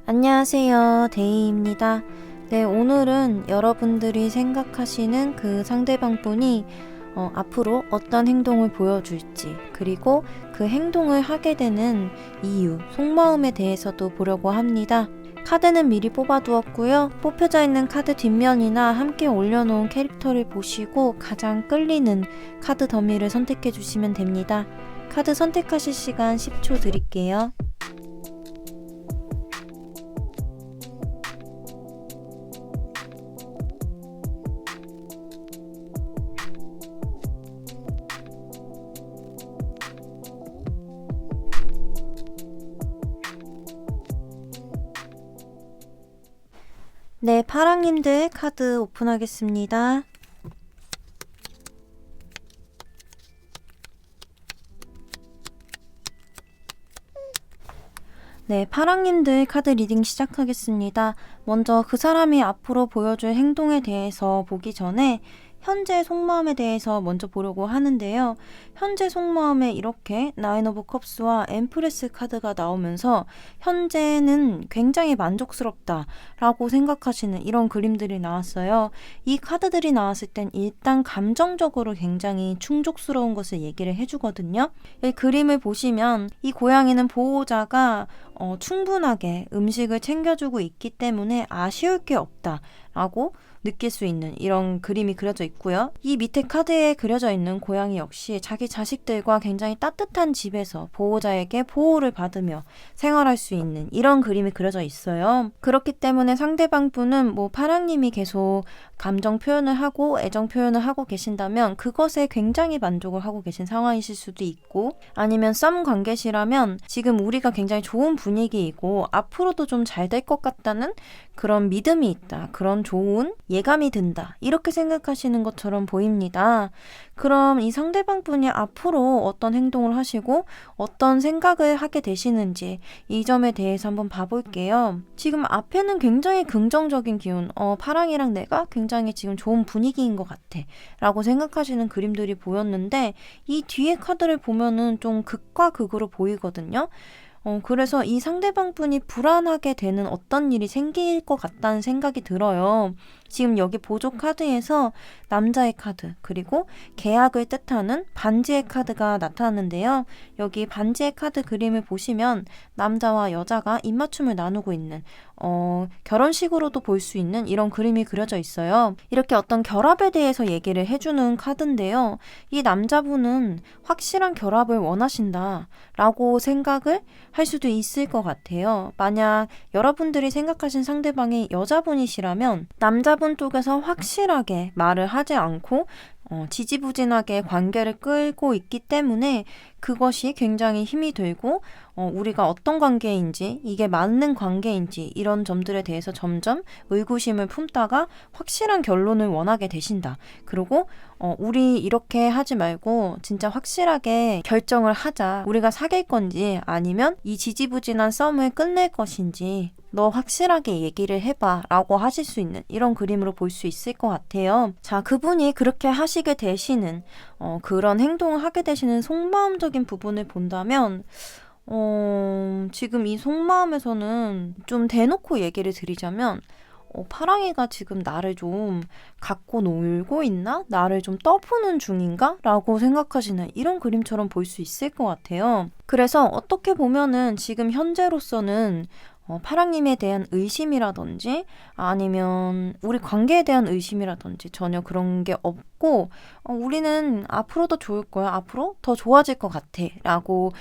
안녕하세요. 데이입니다. 네, 오늘은 여러분들이 생각하시는 그 상대방 분이 앞으로 어떤 행동을 보여줄지, 그리고 그 행동을 하게 되는 이유, 속마음에 대해서도 보려고 합니다. 카드는 미리 뽑아두었고요. 뽑혀져 있는 카드 뒷면이나 함께 올려놓은 캐릭터를 보시고 가장 끌리는 카드 더미를 선택해 주시면 됩니다. 카드 선택하실 시간 10초 드릴게요. 네, 파랑님들 카드 오픈하겠습니다. 네, 파랑님들 카드 리딩 시작하겠습니다. 먼저 그 사람이 앞으로 보여줄 행동에 대해서 보기 전에 현재 속마음에 대해서 먼저 보려고 하는데요. 현재 속마음에 이렇게 나인 오브 컵스와 엠프레스 카드가 나오면서 현재는 굉장히 만족스럽다 라고 생각하시는 이런 그림들이 나왔어요. 이 카드들이 나왔을 땐 일단 감정적으로 굉장히 충족스러운 것을 얘기를 해주거든요. 이 그림을 보시면 이 고양이는 보호자가 충분하게 음식을 챙겨주고 있기 때문에 아쉬울 게 없다 라고 느낄 수 있는 이런 그림이 그려져 있고요. 이 밑에 카드에 그려져 있는 고양이 역시 자기 자식들과 굉장히 따뜻한 집에서 보호자에게 보호를 받으며 생활할 수 있는 이런 그림이 그려져 있어요. 그렇기 때문에 상대방 분은 파랑님이 계속 감정 표현을 하고 애정 표현을 하고 계신다면 그것에 굉장히 만족을 하고 계신 상황이실 수도 있고, 아니면 썸 관계시라면 지금 우리가 굉장히 좋은 분위기이고 앞으로도 좀 잘 될 것 같다는 그런 믿음이 있다, 그런 좋은 예감이 든다, 이렇게 생각하시는 것처럼 보입니다. 그럼 이 상대방 분이 앞으로 어떤 행동을 하시고 어떤 생각을 하게 되시는지 이 점에 대해서 한번 봐볼게요. 지금 앞에는 굉장히 긍정적인 기운, 파랑이랑 내가 굉장히 지금 좋은 분위기인 것 같아 라고 생각하시는 그림들이 보였는데, 이 뒤에 카드를 보면은 좀 극과 극으로 보이거든요. 그래서 이 상대방 분이 불안하게 되는 어떤 일이 생길 것 같다는 생각이 들어요. 지금 여기 보조 카드에서 남자의 카드, 그리고 계약을 뜻하는 반지의 카드가 나타나는데요. 여기 반지의 카드 그림을 보시면 남자와 여자가 입맞춤을 나누고 있는 결혼식으로도 볼 수 있는 이런 그림이 그려져 있어요. 이렇게 어떤 결합에 대해서 얘기를 해주는 카드인데요. 이 남자분은 확실한 결합을 원하신다 라고 생각을 할 수도 있을 것 같아요. 만약 여러분들이 생각하신 상대방이 여자분이시라면 남자분 쪽에서 확실하게 말을 하지 않고 지지부진하게 관계를 끌고 있기 때문에 그것이 굉장히 힘이 들고 우리가 어떤 관계인지, 이게 맞는 관계인지 이런 점들에 대해서 점점 의구심을 품다가 확실한 결론을 원하게 되신다. 그리고 우리 이렇게 하지 말고 진짜 확실하게 결정을 하자. 우리가 사귈 건지 아니면 이 지지부진한 썸을 끝낼 것인지 너 확실하게 얘기를 해봐 라고 하실 수 있는 이런 그림으로 볼 수 있을 것 같아요. 자, 그분이 그렇게 하시게 되시는 그런 행동을 하게 되시는 속마음적인 부분을 본다면 지금 이 속마음에서는 좀 대놓고 얘기를 드리자면 파랑이가 지금 나를 좀 갖고 놀고 있나? 나를 좀 떠보는 중인가? 라고 생각하시는 이런 그림처럼 볼 수 있을 것 같아요. 그래서 어떻게 보면은 지금 현재로서는 파랑님에 대한 의심이라든지 아니면 우리 관계에 대한 의심이라든지 전혀 그런 게 없고 우리는 앞으로도 좋을 거야, 앞으로 더 좋아질 것 같아 라고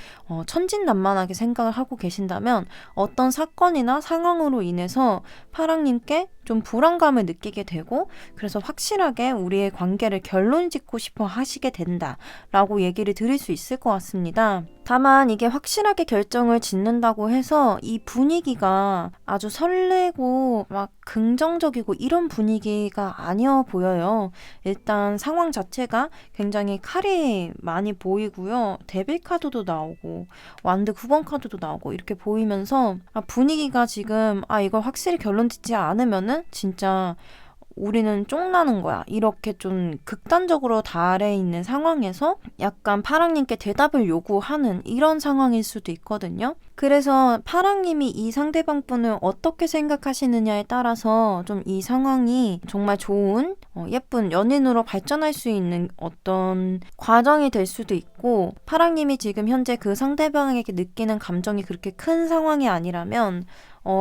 천진난만하게 생각을 하고 계신다면 어떤 사건이나 상황으로 인해서 파랑님께 좀 불안감을 느끼게 되고 그래서 확실하게 우리의 관계를 결론 짓고 싶어 하시게 된다 라고 얘기를 드릴 수 있을 것 같습니다. 다만 이게 확실하게 결정을 짓는다고 해서 이 분위기가 아주 설레고 막 긍정적이고 이런 분위기가 아니어 보여요. 일단 상황 자체가 굉장히 칼이 많이 보이고요. 데빌 카드도 나오고 완드 9번 카드도 나오고 이렇게 보이면서 분위기가 지금 이걸 확실히 결론 짓지 않으면은 진짜 우리는 쫑나는 거야. 이렇게 좀 극단적으로 달해 있는 상황에서 약간 파랑님께 대답을 요구하는 이런 상황일 수도 있거든요. 그래서 파랑님이 이 상대방 분을 어떻게 생각하시느냐에 따라서 좀 이 상황이 정말 좋은 예쁜 연인으로 발전할 수 있는 어떤 과정이 될 수도 있고, 파랑님이 지금 현재 그 상대방에게 느끼는 감정이 그렇게 큰 상황이 아니라면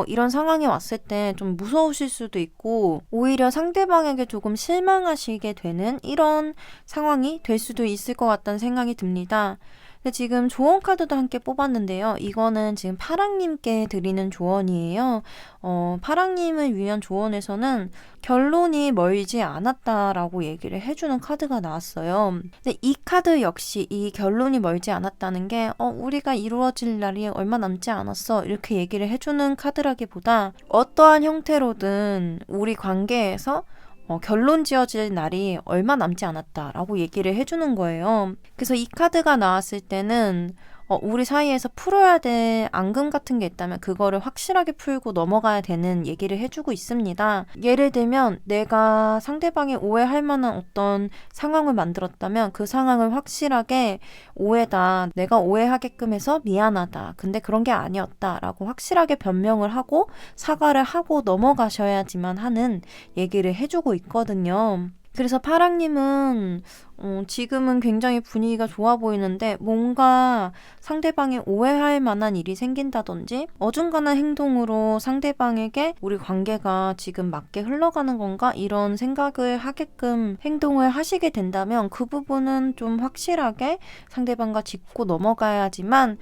이런 상황이 왔을 때 좀 무서우실 수도 있고 오히려 상대방에게 조금 실망하시게 되는 이런 상황이 될 수도 있을 것 같다는 생각이 듭니다. 근데 지금 조언 카드도 함께 뽑았는데요. 이거는 지금 파랑님께 드리는 조언이에요. 파랑님을 위한 조언에서는 결론이 멀지 않았다라고 얘기를 해주는 카드가 나왔어요. 근데 이 카드 역시 이 결론이 멀지 않았다는 게 우리가 이루어질 날이 얼마 남지 않았어 이렇게 얘기를 해주는 카드라기보다 어떠한 형태로든 우리 관계에서 결론 지어질 날이 얼마 남지 않았다라고 얘기를 해주는 거예요. 그래서 이 카드가 나왔을 때는 우리 사이에서 풀어야 될 앙금 같은 게 있다면 그거를 확실하게 풀고 넘어가야 되는 얘기를 해주고 있습니다. 예를 들면 내가 상대방이 오해할 만한 어떤 상황을 만들었다면 그 상황을 확실하게 오해다, 내가 오해하게끔 해서 미안하다, 근데 그런 게 아니었다 라고 확실하게 변명을 하고 사과를 하고 넘어가셔야지만 하는 얘기를 해주고 있거든요. 그래서 파랑님은 지금은 굉장히 분위기가 좋아 보이는데 뭔가 상대방이 오해할 만한 일이 생긴다든지 어중간한 행동으로 상대방에게 우리 관계가 지금 맞게 흘러가는 건가 이런 생각을 하게끔 행동을 하시게 된다면 그 부분은 좀 확실하게 상대방과 짚고 넘어가야지만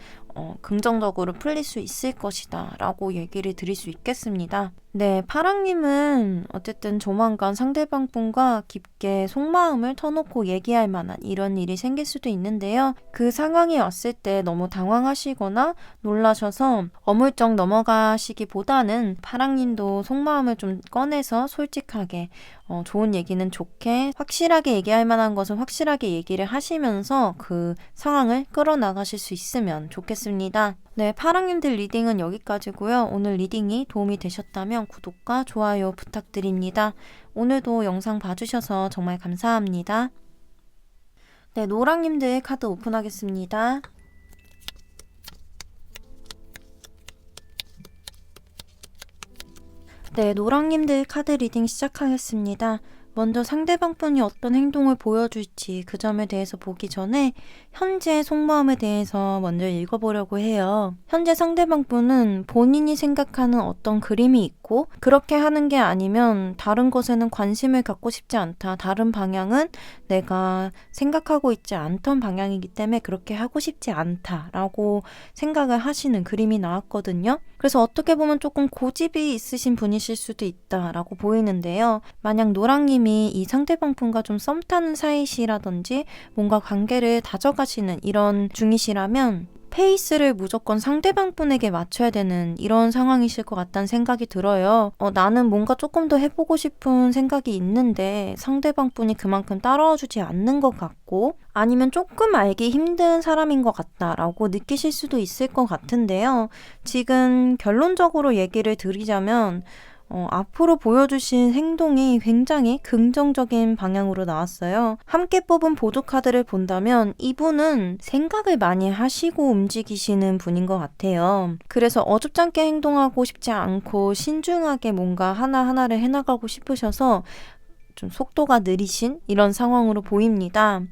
긍정적으로 풀릴 수 있을 것이다 라고 얘기를 드릴 수 있겠습니다. 네, 파랑님은 어쨌든 조만간 상대방 분과 깊게 속마음을 터놓고 얘기할 만한 이런 일이 생길 수도 있는데요. 그 상황이 왔을 때 너무 당황하시거나 놀라셔서 어물쩍 넘어가시기보다는 파랑님도 속마음을 좀 꺼내서 솔직하게 좋은 얘기는 좋게 확실하게 얘기할 만한 것은 확실하게 얘기를 하시면서 그 상황을 끌어나가실 수 있으면 좋겠습니다. 네, 파랑님들 리딩은 여기까지고요. 오늘 리딩이 도움이 되셨다면 구독과 좋아요 부탁드립니다. 오늘도 영상 봐주셔서 정말 감사합니다. 네, 노랑님들 카드 오픈하겠습니다. 네, 노랑님들 카드 리딩 시작하겠습니다. 먼저 상대방 분이 어떤 행동을 보여줄지 그 점에 대해서 보기 전에 현재 속마음에 대해서 먼저 읽어보려고 해요. 현재 상대방 분은 본인이 생각하는 어떤 그림이 있고 그렇게 하는 게 아니면 다른 것에는 관심을 갖고 싶지 않다. 다른 방향은 내가 생각하고 있지 않던 방향이기 때문에 그렇게 하고 싶지 않다라고 생각을 하시는 그림이 나왔거든요. 그래서 어떻게 보면 조금 고집이 있으신 분이실 수도 있다라고 보이는데요. 만약 노랑님이 이 상대방 분과 좀 썸 타는 사이시라든지 뭔가 관계를 다져가시는 이런 중이시라면 페이스를 무조건 상대방 분에게 맞춰야 되는 이런 상황이실 것 같다는 생각이 들어요. 나는 뭔가 조금 더 해보고 싶은 생각이 있는데 상대방 분이 그만큼 따라와 주지 않는 것 같고 아니면 조금 알기 힘든 사람인 것 같다라고 느끼실 수도 있을 것 같은데요. 지금 결론적으로 얘기를 드리자면 앞으로 보여주신 행동이 굉장히 긍정적인 방향으로 나왔어요. 함께 뽑은 보조 카드를 본다면 이분은 생각을 많이 하시고 움직이시는 분인 것 같아요. 그래서 어줍잖게 행동하고 싶지 않고 신중하게 뭔가 하나하나를 해나가고 싶으셔서 좀 속도가 느리신 이런 상황으로 보입니다.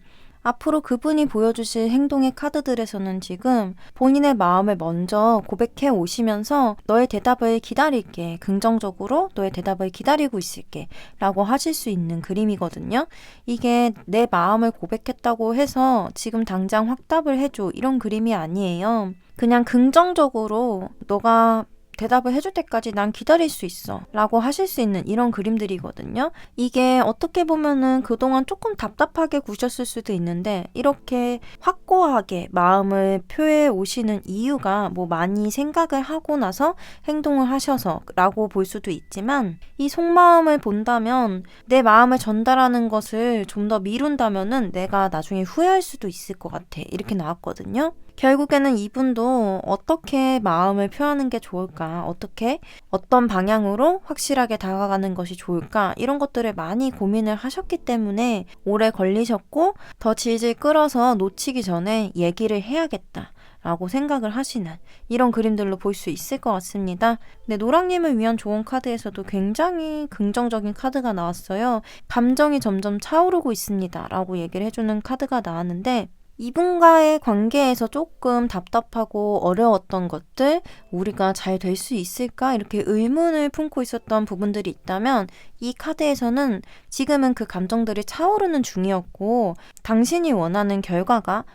앞으로 그분이 보여주실 행동의 카드들에서는 지금 본인의 마음을 먼저 고백해 오시면서 너의 대답을 기다릴게, 긍정적으로 너의 대답을 기다리고 있을게 라고 하실 수 있는 그림이거든요. 이게 내 마음을 고백했다고 해서 지금 당장 확답을 해줘 이런 그림이 아니에요. 그냥 긍정적으로 너가 대답을 해줄 때까지 난 기다릴 수 있어 라고 하실 수 있는 이런 그림들이거든요. 이게 어떻게 보면은 그동안 조금 답답하게 구셨을 수도 있는데 이렇게 확고하게 마음을 표해 오시는 이유가 뭐 많이 생각을 하고 나서 행동을 하셔서 라고 볼 수도 있지만 이 속마음을 본다면 내 마음을 전달하는 것을 좀 더 미룬다면은 내가 나중에 후회할 수도 있을 것 같아 이렇게 나왔거든요. 결국에는 이분도 어떻게 마음을 표하는 게 좋을까? 어떻게, 어떤 방향으로 확실하게 다가가는 것이 좋을까? 이런 것들을 많이 고민을 하셨기 때문에 오래 걸리셨고 더 질질 끌어서 놓치기 전에 얘기를 해야겠다 라고 생각을 하시는 이런 그림들로 볼 수 있을 것 같습니다. 네, 노랑님을 위한 좋은 카드에서도 굉장히 긍정적인 카드가 나왔어요. 감정이 점점 차오르고 있습니다 라고 얘기를 해주는 카드가 나왔는데, 이분과의 관계에서 조금 답답하고 어려웠던 것들, 우리가 잘 될 수 있을까? 이렇게 의문을 품고 있었던 부분들이 있다면 이 카드에서는 지금은 그 감정들이 차오르는 중이었고 당신이 원하는 결과가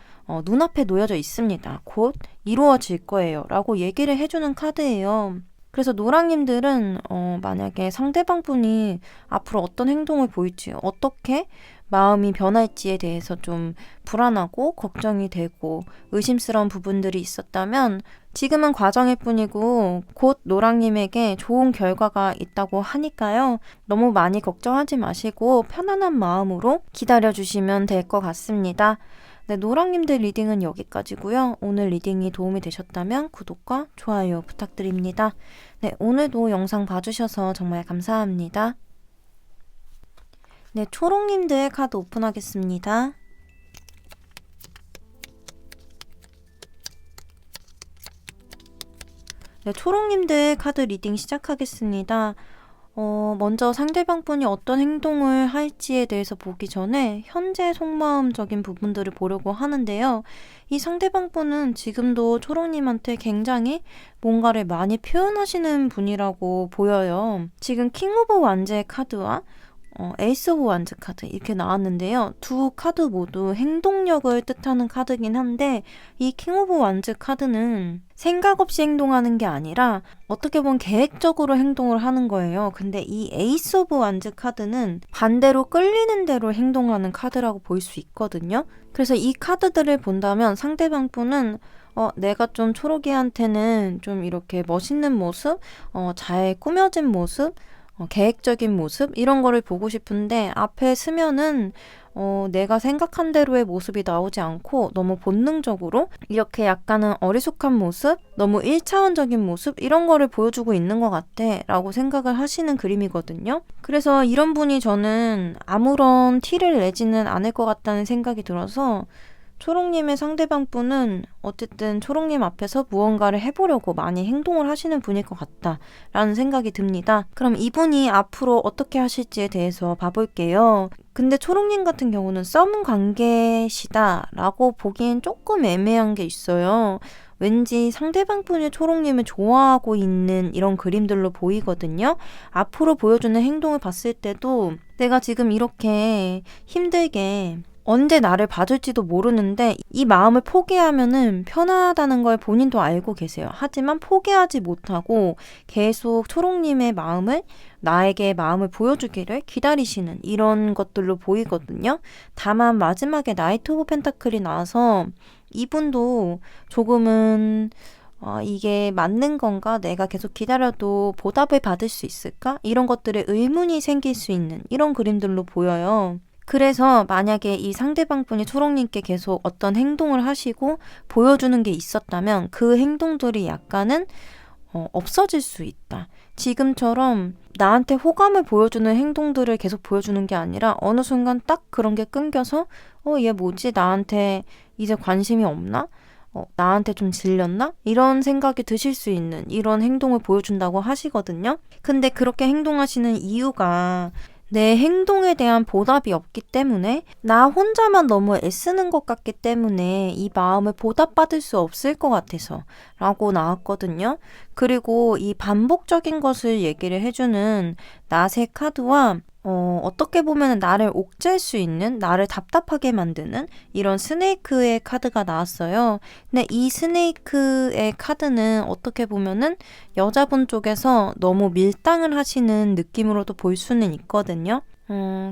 눈앞에 놓여져 있습니다. 곧 이루어질 거예요 라고 얘기를 해주는 카드예요. 그래서 노랑님들은 만약에 상대방 분이 앞으로 어떤 행동을 보일지, 어떻게 마음이 변할지에 대해서 좀 불안하고 걱정이 되고 의심스러운 부분들이 있었다면 지금은 과정일 뿐이고 곧 노랑님에게 좋은 결과가 있다고 하니까요. 너무 많이 걱정하지 마시고 편안한 마음으로 기다려주시면 될 것 같습니다. 네, 노랑님들 리딩은 여기까지고요. 오늘 리딩이 도움이 되셨다면 구독과 좋아요 부탁드립니다. 네, 오늘도 영상 봐주셔서 정말 감사합니다. 네, 초롱님들 카드 오픈하겠습니다. 네, 초롱님들 카드 리딩 시작하겠습니다. 먼저 상대방 분이 어떤 행동을 할지에 대해서 보기 전에 현재 속마음적인 부분들을 보려고 하는데요. 이 상대방 분은 지금도 초롱님한테 굉장히 뭔가를 많이 표현하시는 분이라고 보여요. 지금 킹 오브 완즈의 카드와 에이스 오브 완즈 카드 이렇게 나왔는데요. 두 카드 모두 행동력을 뜻하는 카드긴 한데 이 킹 오브 완즈 카드는 생각 없이 행동하는 게 아니라 어떻게 보면 계획적으로 행동을 하는 거예요. 근데 이 에이스 오브 완즈 카드는 반대로 끌리는 대로 행동하는 카드라고 볼 수 있거든요. 그래서 이 카드들을 본다면 상대방 분은 내가 좀 초록이한테는 좀 이렇게 멋있는 모습, 잘 꾸며진 모습, 계획적인 모습 이런 거를 보고 싶은데 앞에 쓰면은 내가 생각한 대로의 모습이 나오지 않고 너무 본능적으로 이렇게 약간은 어리숙한 모습, 너무 1차원적인 모습 이런 거를 보여주고 있는 것 같아 라고 생각을 하시는 그림이거든요. 그래서 이런 분이 저는 아무런 티를 내지는 않을 것 같다는 생각이 들어서 초롱님의 상대방 분은 어쨌든 초롱님 앞에서 무언가를 해보려고 많이 행동을 하시는 분일 것 같다라는 생각이 듭니다. 그럼 이분이 앞으로 어떻게 하실지에 대해서 봐볼게요. 근데 초롱님 같은 경우는 썸 관계시다라고 보기엔 조금 애매한 게 있어요. 왠지 상대방 분이 초롱님을 좋아하고 있는 이런 그림들로 보이거든요. 앞으로 보여주는 행동을 봤을 때도 내가 지금 이렇게 힘들게 언제 나를 봐줄지도 모르는데 이 마음을 포기하면은 편하다는 걸 본인도 알고 계세요. 하지만 포기하지 못하고 계속 초롱님의 마음을 나에게 마음을 보여주기를 기다리시는 이런 것들로 보이거든요. 다만 마지막에 나이트 오브 펜타클이 나와서 이분도 조금은 이게 맞는 건가? 내가 계속 기다려도 보답을 받을 수 있을까? 이런 것들에 의문이 생길 수 있는 이런 그림들로 보여요. 그래서 만약에 이 상대방 분이 초롱님께 계속 어떤 행동을 하시고 보여주는 게 있었다면 그 행동들이 약간은 없어질 수 있다. 지금처럼 나한테 호감을 보여주는 행동들을 계속 보여주는 게 아니라 어느 순간 딱 그런 게 끊겨서 얘 뭐지? 나한테 이제 관심이 없나? 나한테 좀 질렸나? 이런 생각이 드실 수 있는 이런 행동을 보여준다고 하시거든요. 근데 그렇게 행동하시는 이유가 내 행동에 대한 보답이 없기 때문에 나 혼자만 너무 애쓰는 것 같기 때문에 이 마음을 보답받을 수 없을 것 같아서 라고 나왔거든요. 그리고 이 반복적인 것을 얘기를 해주는 낫의 카드와 어떻게 보면 나를 옥죄할 수 있는, 나를 답답하게 만드는 이런 스네이크의 카드가 나왔어요. 근데 이 스네이크의 카드는 어떻게 보면은 여자분 쪽에서 너무 밀당을 하시는 느낌으로도 볼 수는 있거든요.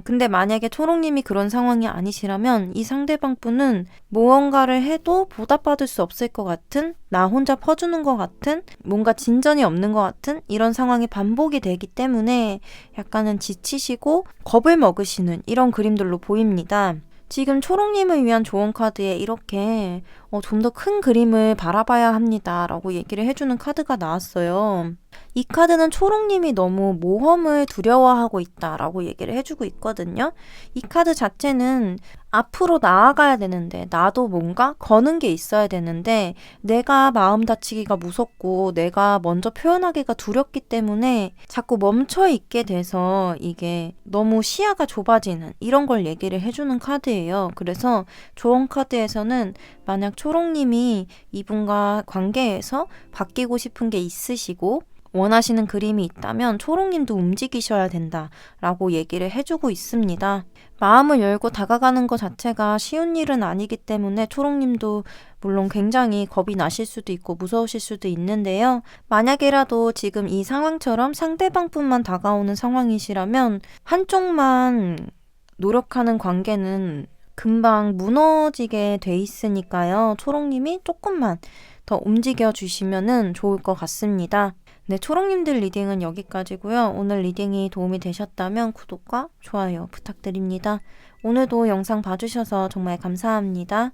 근데 만약에 초롱님이 그런 상황이 아니시라면 이 상대방 분은 무언가를 해도 보답받을 수 없을 것 같은, 나 혼자 퍼주는 것 같은, 뭔가 진전이 없는 것 같은 이런 상황이 반복이 되기 때문에 약간은 지치시고 겁을 먹으시는 이런 그림들로 보입니다. 지금 초롱님을 위한 조언 카드에 이렇게 좀 더 큰 그림을 바라봐야 합니다 라고 얘기를 해주는 카드가 나왔어요. 이 카드는 초롱님이 너무 모험을 두려워하고 있다 라고 얘기를 해주고 있거든요. 이 카드 자체는 앞으로 나아가야 되는데, 나도 뭔가 거는 게 있어야 되는데 내가 마음 다치기가 무섭고 내가 먼저 표현하기가 두렵기 때문에 자꾸 멈춰 있게 돼서 이게 너무 시야가 좁아지는 이런 걸 얘기를 해주는 카드예요. 그래서 조언 카드에서는 만약 초롱님이 이분과 관계에서 바뀌고 싶은 게 있으시고 원하시는 그림이 있다면 초롱님도 움직이셔야 된다라고 얘기를 해주고 있습니다. 마음을 열고 다가가는 것 자체가 쉬운 일은 아니기 때문에 초롱님도 물론 굉장히 겁이 나실 수도 있고 무서우실 수도 있는데요. 만약이라도 지금 이 상황처럼 상대방뿐만 다가오는 상황이시라면 한쪽만 노력하는 관계는 금방 무너지게 돼 있으니까요. 초롱님이 조금만 더 움직여 주시면 좋을 것 같습니다. 네, 초롱님들 리딩은 여기까지고요. 오늘 리딩이 도움이 되셨다면 구독과 좋아요 부탁드립니다. 오늘도 영상 봐주셔서 정말 감사합니다.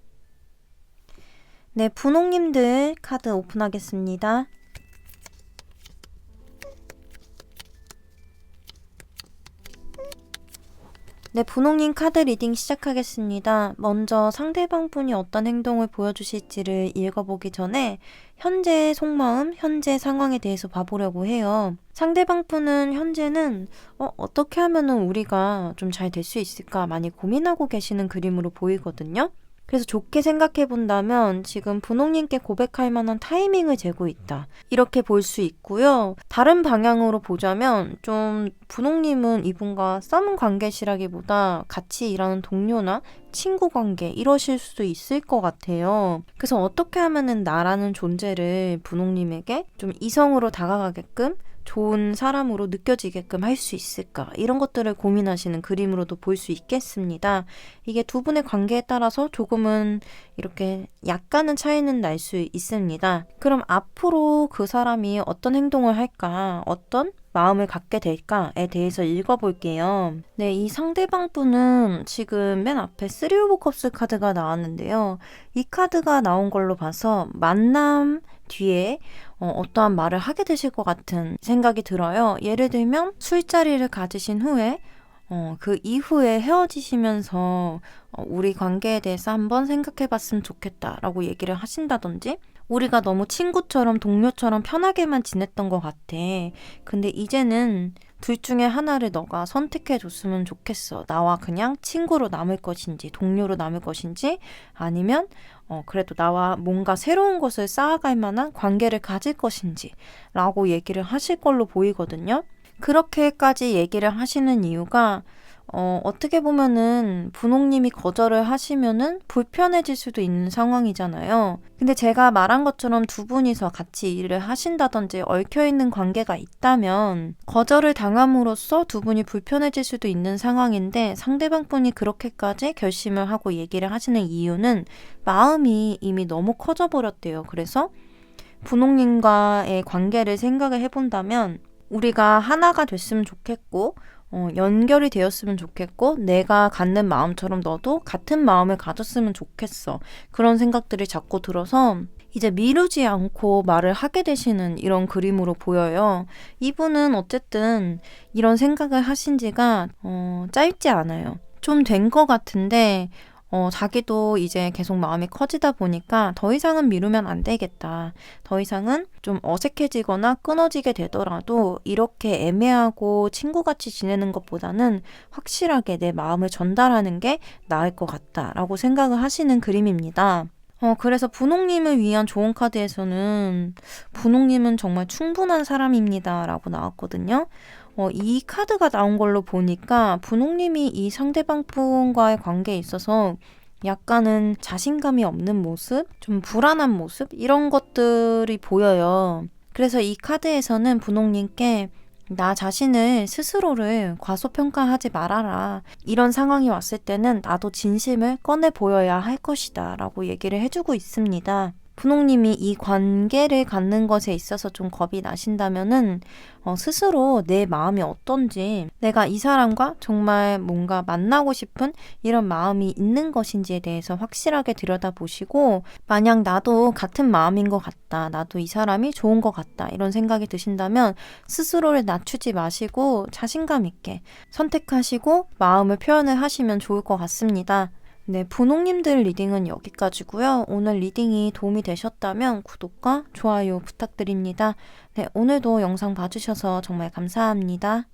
네, 분홍님들 카드 오픈하겠습니다. 네, 분홍님 카드 리딩 시작하겠습니다. 먼저 상대방 분이 어떤 행동을 보여주실지를 읽어보기 전에 현재의 속마음, 현재 상황에 대해서 봐보려고 해요. 상대방 분은 현재는 어떻게 하면은 우리가 좀 잘 될 수 있을까 많이 고민하고 계시는 그림으로 보이거든요. 그래서 좋게 생각해 본다면 지금 분홍님께 고백할 만한 타이밍을 재고 있다. 이렇게 볼 수 있고요. 다른 방향으로 보자면 좀 분홍님은 이분과 썸 관계시라기보다 같이 일하는 동료나 친구 관계 이러실 수도 있을 것 같아요. 그래서 어떻게 하면은 나라는 존재를 분홍님에게 좀 이성으로 다가가게끔 좋은 사람으로 느껴지게끔 할 수 있을까? 이런 것들을 고민하시는 그림으로도 볼 수 있겠습니다. 이게 두 분의 관계에 따라서 조금은 이렇게 약간은 차이는 날 수 있습니다. 그럼 앞으로 그 사람이 어떤 행동을 할까? 어떤 마음을 갖게 될까에 대해서 읽어볼게요. 네, 이 상대방 분은 지금 맨 앞에 3 오브 컵스 카드가 나왔는데요. 이 카드가 나온 걸로 봐서 만남 뒤에 어떠한 말을 하게 되실 것 같은 생각이 들어요. 예를 들면 술자리를 가지신 후에 그 이후에 헤어지시면서 우리 관계에 대해서 한번 생각해 봤으면 좋겠다라고 얘기를 하신다든지, 우리가 너무 친구처럼 동료처럼 편하게만 지냈던 것 같아. 근데 이제는 둘 중에 하나를 너가 선택해 줬으면 좋겠어. 나와 그냥 친구로 남을 것인지 동료로 남을 것인지, 아니면 그래도 나와 뭔가 새로운 것을 쌓아갈 만한 관계를 가질 것인지 라고 얘기를 하실 걸로 보이거든요. 그렇게까지 얘기를 하시는 이유가 어떻게 보면은 분홍님이 거절을 하시면은 불편해질 수도 있는 상황이잖아요. 근데 제가 말한 것처럼 두 분이서 같이 일을 하신다든지 얽혀있는 관계가 있다면 거절을 당함으로써 두 분이 불편해질 수도 있는 상황인데, 상대방 분이 그렇게까지 결심을 하고 얘기를 하시는 이유는 마음이 이미 너무 커져 버렸대요. 그래서 분홍님과의 관계를 생각을 해본다면 우리가 하나가 됐으면 좋겠고 연결이 되었으면 좋겠고, 내가 갖는 마음처럼 너도 같은 마음을 가졌으면 좋겠어. 그런 생각들이 자꾸 들어서 이제 미루지 않고 말을 하게 되시는 이런 그림으로 보여요. 이분은 어쨌든 이런 생각을 하신 지가 짧지 않아요. 좀 된 것 같은데 자기도 이제 계속 마음이 커지다 보니까 더 이상은 미루면 안 되겠다. 더 이상은 좀 어색해지거나 끊어지게 되더라도 이렇게 애매하고 친구같이 지내는 것보다는 확실하게 내 마음을 전달하는 게 나을 것 같다라고 생각을 하시는 그림입니다. 그래서 분홍님을 위한 조언 카드에서는 분홍님은 정말 충분한 사람입니다 라고 나왔거든요. 이 카드가 나온 걸로 보니까 분홍님이 이 상대방 분과의 관계에 있어서 약간은 자신감이 없는 모습, 좀 불안한 모습 이런 것들이 보여요. 그래서 이 카드에서는 분홍님께 나 자신을 스스로를 과소평가하지 말아라. 이런 상황이 왔을 때는 나도 진심을 꺼내 보여야 할 것이다 라고 얘기를 해주고 있습니다. 분홍님이 이 관계를 갖는 것에 있어서 좀 겁이 나신다면은 스스로 내 마음이 어떤지, 내가 이 사람과 정말 뭔가 만나고 싶은 이런 마음이 있는 것인지에 대해서 확실하게 들여다보시고, 만약 나도 같은 마음인 것 같다, 나도 이 사람이 좋은 것 같다 이런 생각이 드신다면 스스로를 낮추지 마시고 자신감 있게 선택하시고 마음을 표현을 하시면 좋을 것 같습니다. 네, 분홍님들 리딩은 여기까지고요. 오늘 리딩이 도움이 되셨다면 구독과 좋아요 부탁드립니다. 네, 오늘도 영상 봐주셔서 정말 감사합니다.